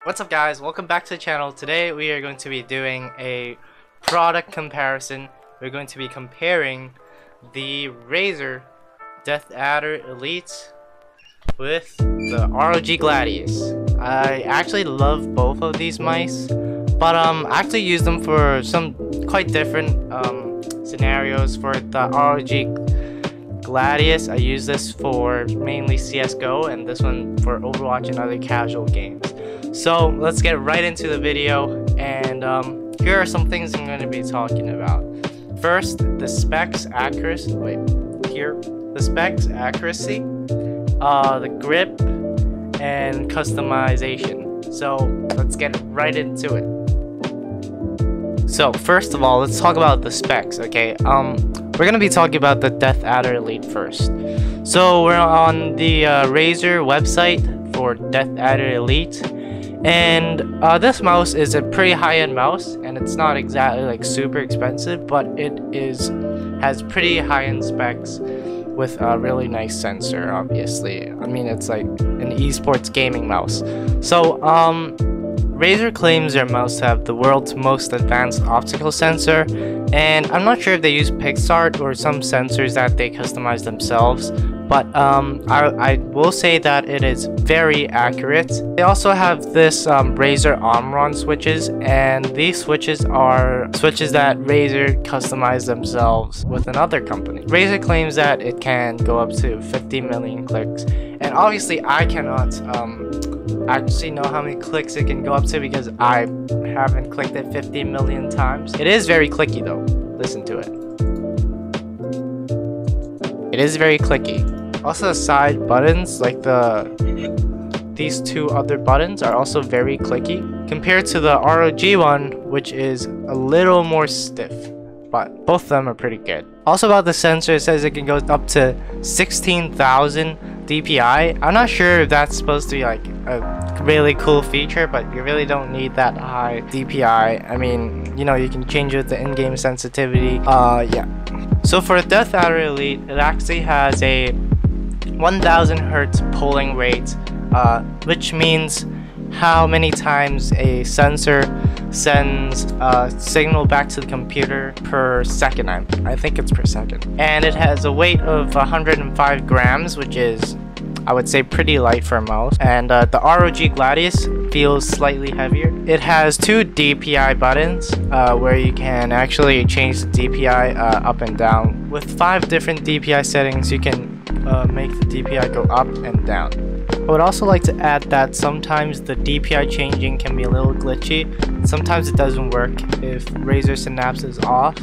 What's up guys, welcome back to the channel. Today we are going to be doing a product comparison. We're going to be comparing the RΛΖR DeathAdder Elite with the ROG Gladius. I actually love both of these mice, but I actually use them for some quite different scenarios. For the ROG Gladius, I use this for mainly CSGO, and this one for Overwatch and other casual games. So let's get right into the video, and here are some things I'm going to be talking about. First, the specs accuracy. The specs accuracy, the grip, and customization. So let's get right into it. So first of all, let's talk about the specs. Okay, we're gonna be talking about the DeathAdder Elite first. So we're on the RΛZR website for DeathAdder Elite. And this mouse is a pretty high-end mouse, and it's not exactly like super expensive, but it has pretty high-end specs with a really nice sensor. Obviously, I mean, it's like an esports gaming mouse. So RΛZR claims their mouse to have the world's most advanced optical sensor, and I'm not sure if they use PicsArt or some sensors that they customize themselves, but I will say that it is very accurate. They also have this RΛZR Omron switches, and these switches are switches that RΛZR customized themselves with another company. RΛZR claims that it can go up to 50 million clicks, and obviously I cannot actually know how many clicks it can go up to because I haven't clicked it 50 million times. It is very clicky though. Listen to it. It is very clicky. Also, the side buttons, like these two other buttons, are also very clicky compared to the ROG one, which is a little more stiff. But both of them are pretty good. Also about the sensor, it says it can go up to 16,000 DPI. I'm not sure if that's supposed to be like a really cool feature, but you really don't need that high DPI. I mean, you know, you can change it with the in-game sensitivity. Yeah. So for the DeathAdder Elite, it actually has a 1000 Hertz polling rate, which means how many times a sensor sends a signal back to the computer per second. I think it's per second. And it has a weight of 105 grams, which is, I would say, pretty light for a mouse. And the ROG Gladius feels slightly heavier. It has two DPI buttons where you can actually change the DPI up and down. With 5 different DPI settings, you can make the DPI go up and down. I would also like to add that sometimes the DPI changing can be a little glitchy. Sometimes it doesn't work if RΛZR Synapse is off,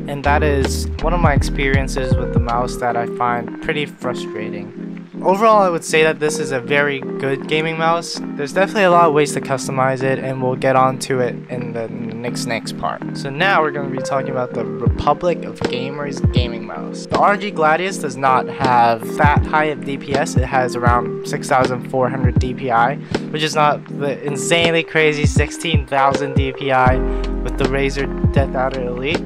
and that is one of my experiences with the mouse that I find pretty frustrating. Overall, I would say that this is a very good gaming mouse. There's definitely a lot of ways to customize it, and we'll get onto it in the next part. So now we're going to be talking about the Republic of Gamers gaming mouse. The ROG Gladius does not have that high of DPS. It has around 6,400 DPI, which is not the insanely crazy 16,000 DPI with the RΛZR DeathAdder Elite.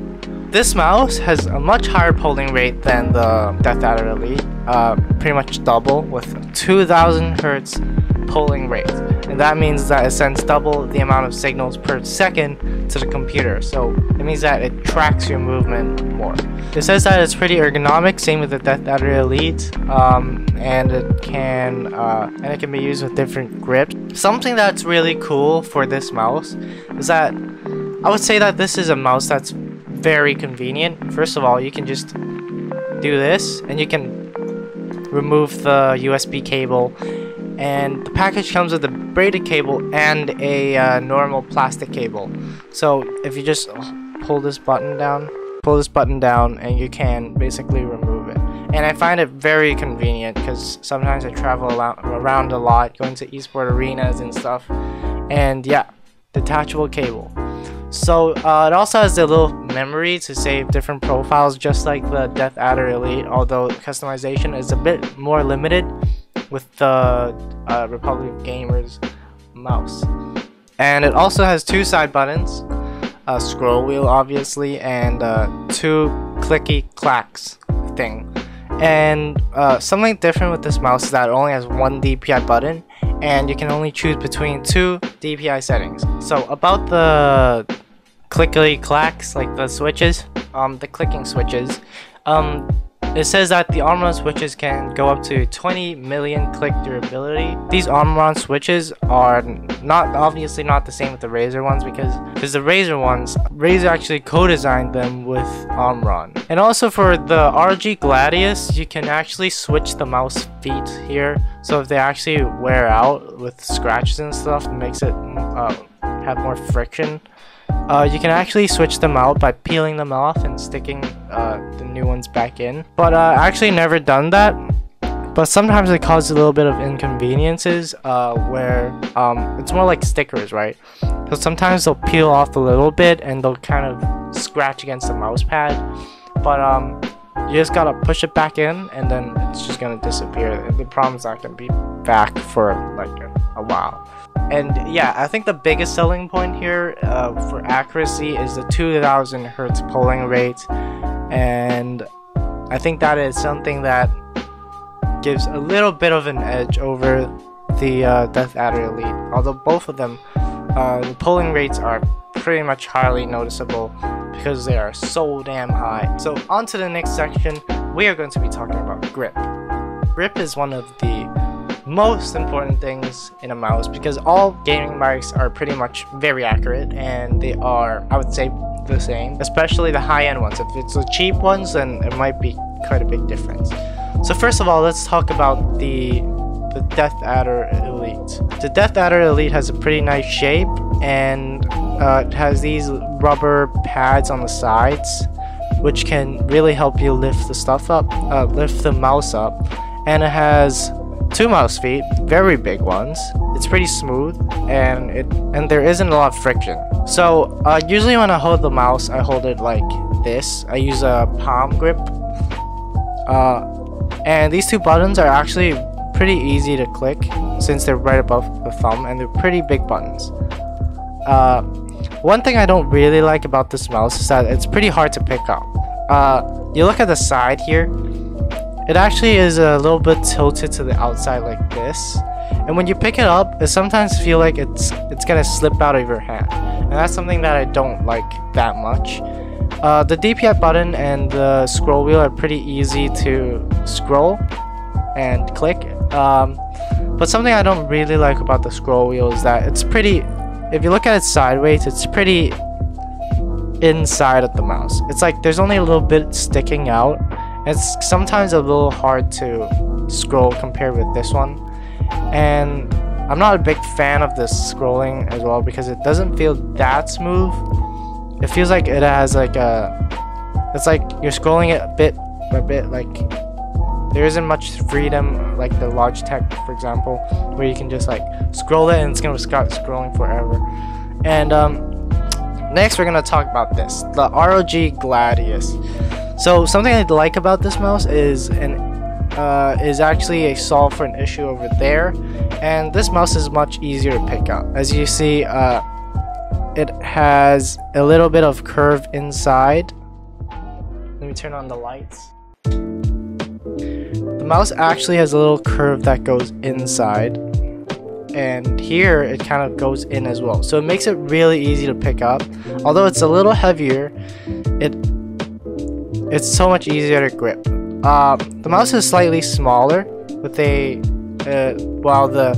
This mouse has a much higher polling rate than the DeathAdder Elite, pretty much double, with 2000 Hertz polling rate, and that means that it sends double the amount of signals per second to the computer. So it means that it tracks your movement more. It says that it's pretty ergonomic, same with the DeathAdder Elite, and it can be used with different grips. Something that's really cool for this mouse is that I would say that this is a mouse that's very convenient. First of all, you can just do this, and you can remove the USB cable, and the package comes with a braided cable and a normal plastic cable. So if you just pull this button down, and you can basically remove it. And I find it very convenient because sometimes I travel around a lot, going to esport arenas and stuff, and yeah, detachable cable. So it also has a little memory to save different profiles, just like the DeathAdder Elite, although customization is a bit more limited with the Republic of Gamers mouse. And it also has 2 side buttons, a scroll wheel obviously, and 2 clicky clacks thing. And something different with this mouse is that it only has 1 DPI button, and you can only choose between 2 DPI settings. So about the clickety clacks, like the switches, the clicking switches, it says that the arm-on switches can go up to 20 million click durability. These arm-on switches are obviously not the same with the RΛZR ones, because the RΛZR ones, RΛZR actually co-designed them with arm-on. And also for the ROG Gladius, you can actually switch the mouse feet here. So if they actually wear out with scratches and stuff, it makes it have more friction. You can actually switch them out by peeling them off and sticking the new ones back in. But I actually never done that. But sometimes it causes a little bit of inconveniences where it's more like stickers, right? So sometimes they'll peel off a little bit and they'll kind of scratch against the mouse pad. But you just gotta push it back in and then it's just gonna disappear. The problem's not gonna be back for like a while. And yeah, I think the biggest selling point here for accuracy is the 2000 Hz polling rate, and I think that is something that gives a little bit of an edge over the DeathAdder Elite. Although both of them, the polling rates are pretty much highly noticeable because they are so damn high. So on to the next section, we are going to be talking about grip. Grip is one of the most important things in a mouse because all gaming mics are pretty much very accurate, and they are, I would say, the same, especially the high-end ones. If it's the cheap ones, then it might be quite a big difference. So first of all, let's talk about the DeathAdder Elite. The DeathAdder Elite has a pretty nice shape, and it has these rubber pads on the sides which can really help you lift the stuff up, lift the mouse up, and it has 2 mouse feet, very big ones. It's pretty smooth, and there isn't a lot of friction. So usually when I hold the mouse, I hold it like this. I use a palm grip, and these 2 buttons are actually pretty easy to click since they're right above the thumb, and they're pretty big buttons. One thing I don't really like about this mouse is that it's pretty hard to pick up. You look at the side here. It actually is a little bit tilted to the outside like this, and when you pick it up, it sometimes feels like it's gonna slip out of your hand, and that's something that I don't like that much. The DPI button and the scroll wheel are pretty easy to scroll and click, but something I don't really like about the scroll wheel is that it's pretty, if you look at it sideways, it's pretty inside of the mouse. It's like there's only a little bit sticking out. It's sometimes a little hard to scroll compared with this one, and I'm not a big fan of this scrolling as well because it doesn't feel that smooth. It feels like it has like it's like you're scrolling it bit by bit, like there isn't much freedom like the Logitech, for example, where you can just like scroll it and it's gonna start scrolling forever. And next we're gonna talk about this, the ROG Gladius. So something I like about this mouse is actually a solve for an issue over there, and this mouse is much easier to pick up. As you see, it has a little bit of curve inside. Let me turn on the lights. The mouse actually has a little curve that goes inside, and here it kind of goes in as well. So it makes it really easy to pick up. Although it's a little heavier, it's so much easier to grip. The mouse is slightly smaller, with while the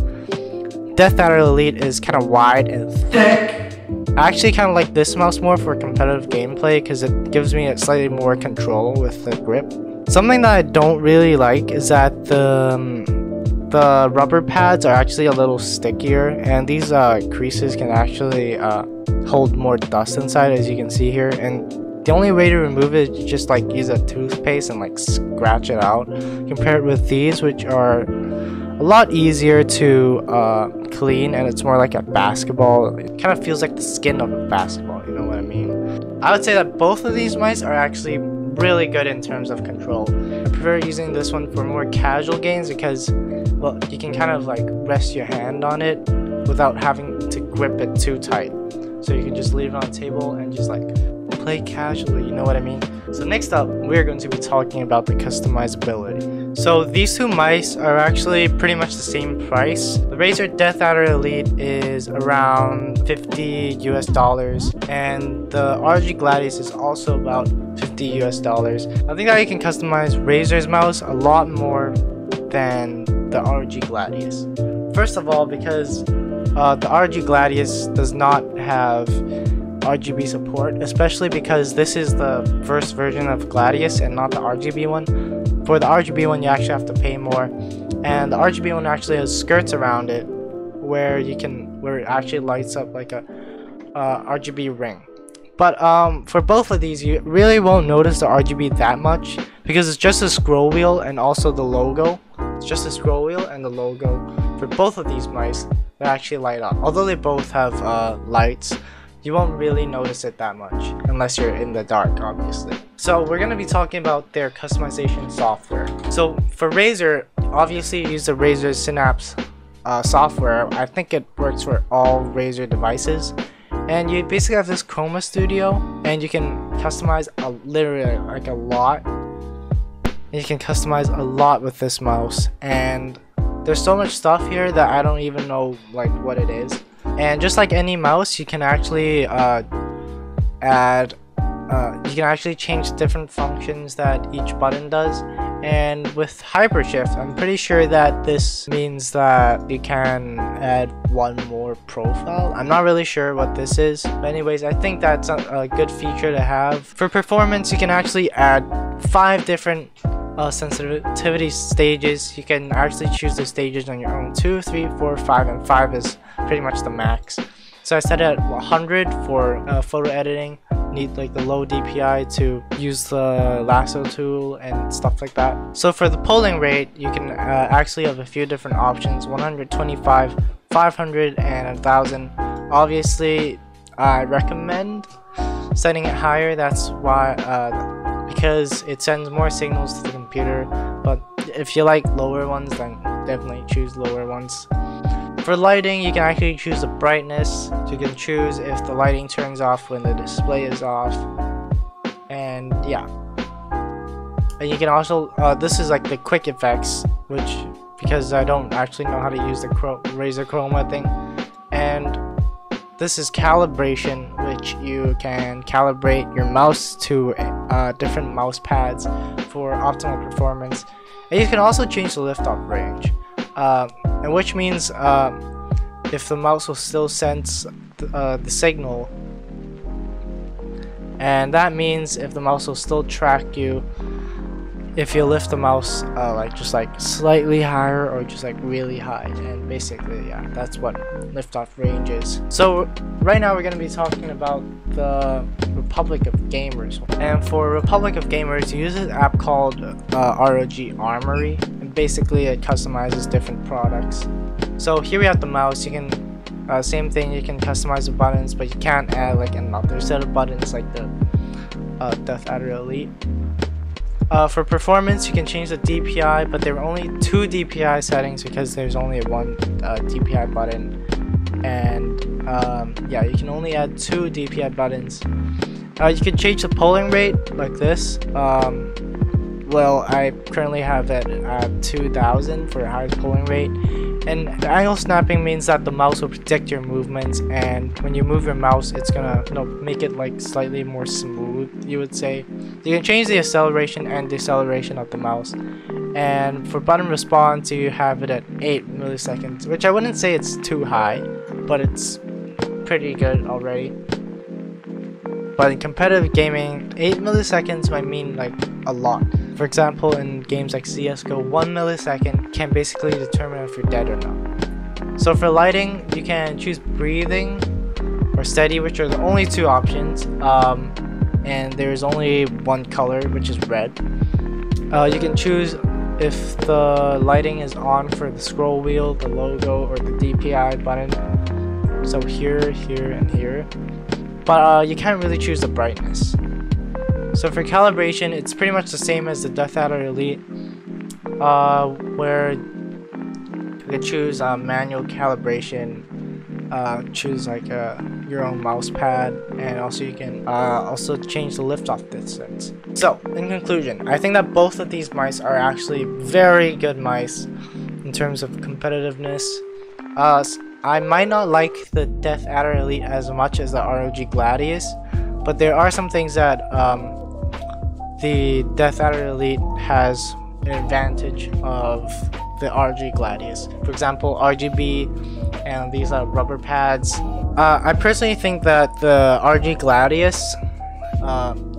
DeathAdder Elite is kind of wide and thick. I actually kind of like this mouse more for competitive gameplay because it gives me slightly more control with the grip. Something that I don't really like is that the rubber pads are actually a little stickier, and these creases can actually hold more dust inside, as you can see here. And the only way to remove it is just like use a toothpaste and like scratch it out, compared with these, which are a lot easier to clean, and it's more like a basketball. It kind of feels like the skin of a basketball, you know what I mean? I would say that both of these mice are actually really good in terms of control. I prefer using this one for more casual games because, well, you can kind of like rest your hand on it without having to grip it too tight. So you can just leave it on the table and just like play casually, you know what I mean? So next up, we're going to be talking about the customizability. So these two mice are actually pretty much the same price. The Razer DeathAdder Elite is around $50 US, and the ROG Gladius is also about $50 US. I think that you can customize Razer's mouse a lot more than the ROG Gladius. First of all, because the ROG Gladius does not have RGB support, especially because this is the first version of Gladius and not the RGB one. For the RGB one, you actually have to pay more, and the RGB one actually has skirts around it where it actually lights up like a RGB ring. But for both of these, you really won't notice the RGB that much because it's just a scroll wheel and also the logo. It's just a scroll wheel and the logo for both of these mice that actually light up. Although they both have lights, you won't really notice it that much unless you're in the dark, obviously. So we're going to be talking about their customization software. So for Razer, obviously you use the Razer Synapse software. I think it works for all Razer devices. And you basically have this Chroma Studio, and you can customize literally like a lot. And you can customize a lot with this mouse. And there's so much stuff here that I don't even know like what it is. And just like any mouse, you can actually you can actually change different functions that each button does. And with Hypershift, I'm pretty sure that this means that you can add one more profile. I'm not really sure what this is, but anyways, I think that's a good feature to have. For performance, you can actually add 5 different sensitivity stages. You can actually choose the stages on your own. 2, 3, 4, 5, and 5 is pretty much the max. So I set it at 100 for photo editing. Need like the low DPI to use the lasso tool and stuff like that. So for the polling rate, you can actually have a few different options: 125, 500, and 1000. Obviously, I recommend setting it higher. That's why because it sends more signals to the computer. But if you like lower ones, then definitely choose lower ones. For lighting, you can actually choose the brightness. So you can choose if the lighting turns off when the display is off. And yeah. And you can also, this is like the quick effects, which, because I don't actually know how to use the Razer Chroma thing. And this is calibration, which you can calibrate your mouse to different mouse pads for optimal performance. And you can also change the lift-off range. And which means if the mouse will still sense the signal, and that means if the mouse will still track you if you lift the mouse like just like slightly higher or just like really high. And basically, yeah, that's what lift-off range is. So right now we're going to be talking about the Republic of Gamers. And for Republic of Gamers, you use an app called ROG Armory. Basically, it customizes different products. So here we have the mouse. You can same thing, you can customize the buttons, but you can't add like another set of buttons like the DeathAdder Elite. For performance, you can change the DPI, but there are only 2 DPI settings because there's only one DPI button. And yeah, you can only add 2 DPI buttons. You can change the polling rate like this. Well, I currently have it at 2000 for highest polling rate. And angle snapping means that the mouse will predict your movements, and when you move your mouse, it's gonna make it like slightly more smooth, you would say. You can change the acceleration and deceleration of the mouse. And for button response, you have it at 8 milliseconds, which I wouldn't say it's too high, but it's pretty good already. But in competitive gaming, 8 milliseconds might mean like a lot. For example, in games like CSGO, 1 millisecond can basically determine if you're dead or not. So for lighting, you can choose breathing or steady, which are the only 2 options. And there's only one color, which is red. You can choose if the lighting is on for the scroll wheel, the logo, or the DPI button. So here, here, and here. But you can't really choose the brightness. So for calibration, it's pretty much the same as the DeathAdder Elite, where you can choose manual calibration. choose like your own mouse pad, and also you can also change the lift off distance. So in conclusion, I think that both of these mice are actually very good mice in terms of competitiveness. I might not like the DeathAdder Elite as much as the ROG Gladius, but there are some things that the DeathAdder Elite has an advantage of the ROG Gladius. For example, RGB and these rubber pads. I personally think that the ROG Gladius,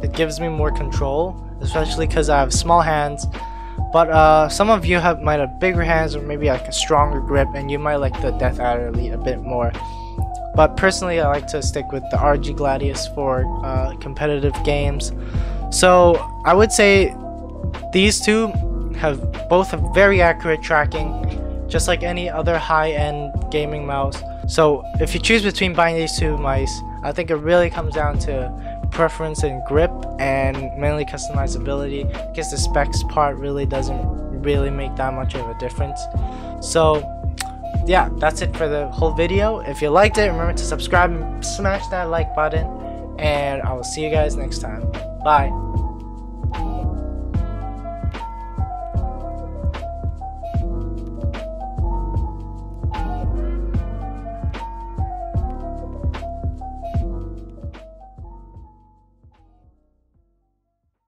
it gives me more control, especially because I have small hands. But some of you might have bigger hands or maybe like a stronger grip, and you might like the DeathAdder Elite a bit more. But personally, I like to stick with the ROG Gladius for competitive games. So I would say these two both have very accurate tracking, just like any other high-end gaming mouse. So if you choose between buying these two mice, I think it really comes down to preference and grip, and mainly customizability, because the specs part really doesn't really make that much of a difference. So yeah, that's it for the whole video. If you liked it, remember to subscribe and smash that like button, and I will see you guys next time. Bye.